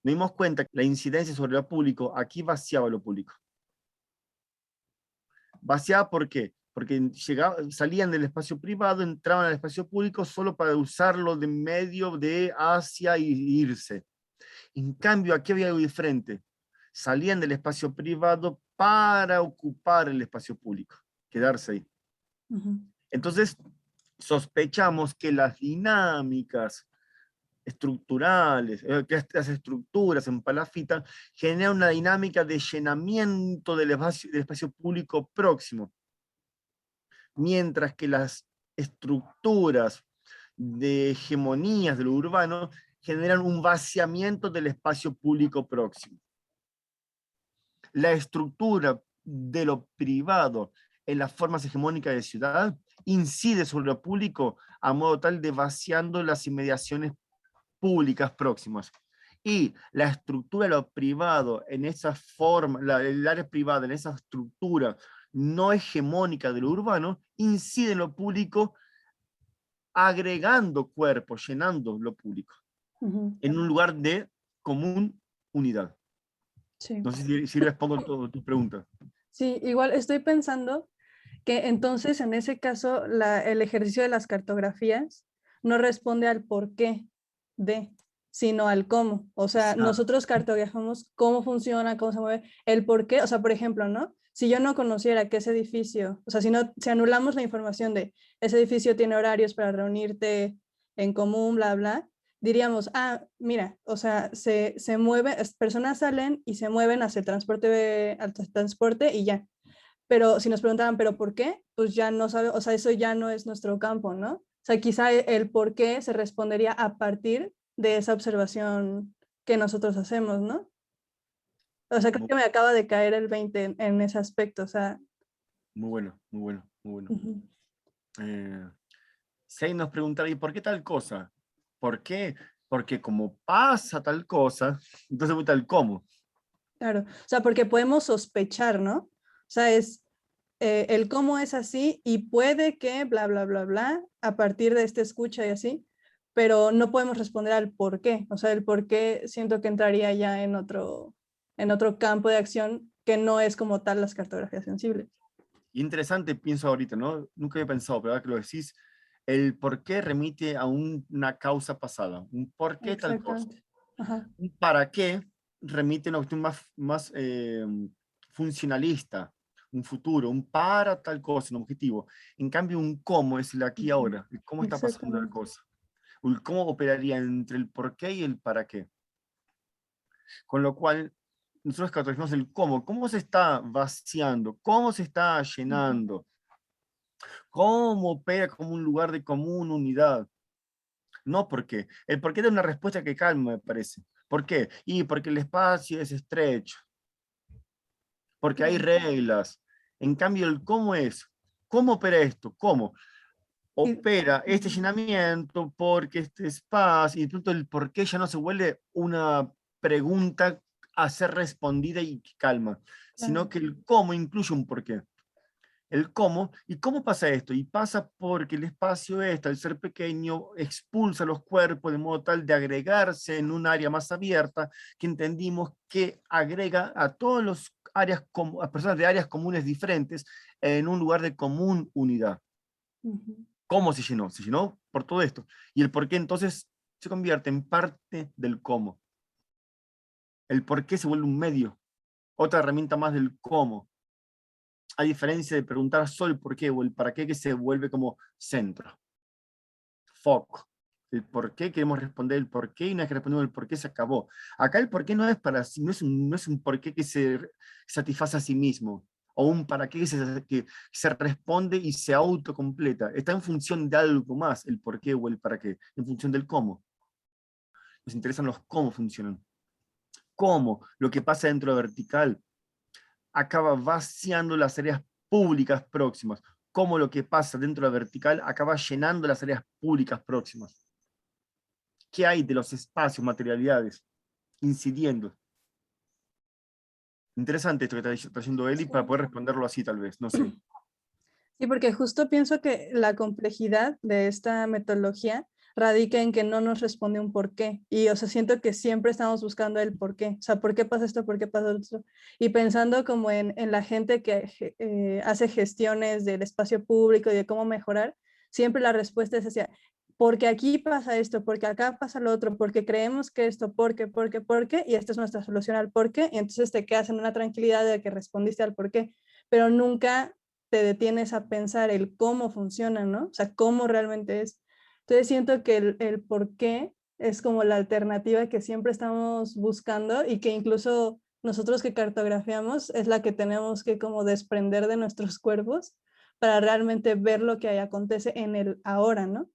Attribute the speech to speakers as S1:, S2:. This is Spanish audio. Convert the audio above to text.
S1: nos dimos cuenta que la incidencia sobre lo público aquí vaciaba lo público. Vaciaba, ¿por qué? Porque salían del espacio privado, entraban al espacio público solo para usarlo de medio de hacia y irse. En cambio, aquí había algo diferente. Salían del espacio privado para ocupar el espacio público, quedarse ahí. Entonces, sospechamos que las dinámicas estructurales, que las estructuras en palafita generan una dinámica de llenamiento del espacio público próximo, mientras que las estructuras de hegemonías de lo urbano generan un vaciamiento del espacio público próximo. La estructura de lo privado en las formas hegemónicas de ciudad incide sobre lo público a modo tal de vaciando las inmediaciones públicas próximas. Y la estructura de lo privado en esa forma, el área privada en esa estructura no hegemónica de lo urbano, incide en lo público agregando cuerpos, llenando lo público, en un lugar de común unidad.
S2: Sí.
S1: No sé si respondo a tu pregunta.
S2: Sí, igual estoy pensando que entonces en ese caso el ejercicio de las cartografías no responde al por qué de, sino al cómo. O sea, nosotros cartografiamos cómo funciona, cómo se mueve, el por qué. O sea, por ejemplo, ¿no? Si yo no conociera que ese edificio, o sea, si anulamos la información de ese edificio tiene horarios para reunirte en común, bla, bla, diríamos, ah, mira, o sea, se mueven, personas salen y se mueven hacia el transporte y ya. Pero si nos preguntaban, ¿pero por qué? Pues ya no sabe, o sea, eso ya no es nuestro campo, ¿no? O sea, quizá el por qué se respondería a partir de esa observación que nosotros hacemos, ¿no? O sea, creo que me acaba de caer el 20 en ese aspecto, o sea.
S1: Muy bueno, muy bueno, muy bueno.
S2: Uh-huh.
S1: Si nos preguntaría, ¿y por qué tal cosa? ¿Por qué? Porque como pasa tal cosa, entonces voy tal cómo.
S2: Claro, o sea, porque podemos sospechar, ¿no? O sea, es el cómo es así y puede que bla, bla, bla, bla, a partir de esta escucha y así, pero no podemos responder al por qué. O sea, el por qué siento que entraría ya en otro campo de acción que no es como tal las cartografías sensibles.
S1: Interesante, pienso ahorita, ¿no? Nunca había pensado, pero ahora que lo decís, el por qué remite a una causa pasada, un por qué tal cosa.
S2: Exactamente. Ajá.
S1: Un para qué remite a una cuestión más funcionalista, un futuro, un para tal cosa, un objetivo. En cambio, un cómo es el aquí y ahora, el cómo está pasando la
S2: Exactamente.
S1: cosa. O el cómo operaría entre el por qué y el para qué. Con lo cual, nosotros caracterizamos el cómo se está vaciando, cómo se está llenando, cómo opera como un lugar de común unidad. No por qué. El por qué da una respuesta que calma, me parece. ¿Por qué? Y porque el espacio es estrecho, porque hay reglas. En cambio, el cómo es, ¿cómo opera esto? ¿Cómo? Opera este llenamiento porque este espacio, y de pronto el por qué ya no se vuelve una pregunta a ser respondida y que calma, sino que el cómo incluye un porqué. El cómo, ¿y cómo pasa esto? Y pasa porque el espacio este, al ser pequeño, expulsa los cuerpos de modo tal de agregarse en un área más abierta, que entendimos que agrega a todas las áreas, a personas de áreas comunes diferentes en un lugar de común unidad. ¿Cómo se llenó? Se llenó por todo esto. Y el por qué entonces se convierte en parte del cómo. El por qué se vuelve un medio, otra herramienta más del cómo. A diferencia de preguntar solo el por qué o el para qué, que se vuelve como centro, foco. El por qué queremos responder el por qué, y una vez que respondemos el por qué se acabó. Acá el por qué no es para sí, no es un por qué que se satisface a sí mismo, o un para qué que se responde y se autocompleta. Está en función de algo más, el por qué o el para qué, en función del cómo. Nos interesan los cómo funcionan. Cómo lo que pasa dentro de vertical acaba vaciando las áreas públicas próximas, cómo lo que pasa dentro de la vertical acaba llenando las áreas públicas próximas. ¿Qué hay de los espacios, materialidades, incidiendo? Interesante esto que está haciendo Eli, para poder responderlo así tal vez, no sé.
S2: Sí, porque justo pienso que la complejidad de esta metodología radica en que no nos responde un por qué. Y, o sea, siento que siempre estamos buscando el por qué. O sea, ¿por qué pasa esto? ¿Por qué pasa esto? Y pensando como en la gente que hace gestiones del espacio público y de cómo mejorar, siempre la respuesta es hacia, porque aquí pasa esto, porque acá pasa lo otro, porque creemos que esto, porque, y esta es nuestra solución al por qué, y entonces te quedas en una tranquilidad de que respondiste al por qué, pero nunca te detienes a pensar el cómo funciona, ¿no? O sea, cómo realmente es. Entonces siento que el por qué es como la alternativa que siempre estamos buscando y que incluso nosotros que cartografiamos es la que tenemos que como desprender de nuestros cuerpos para realmente ver lo que ahí acontece en el ahora, ¿no?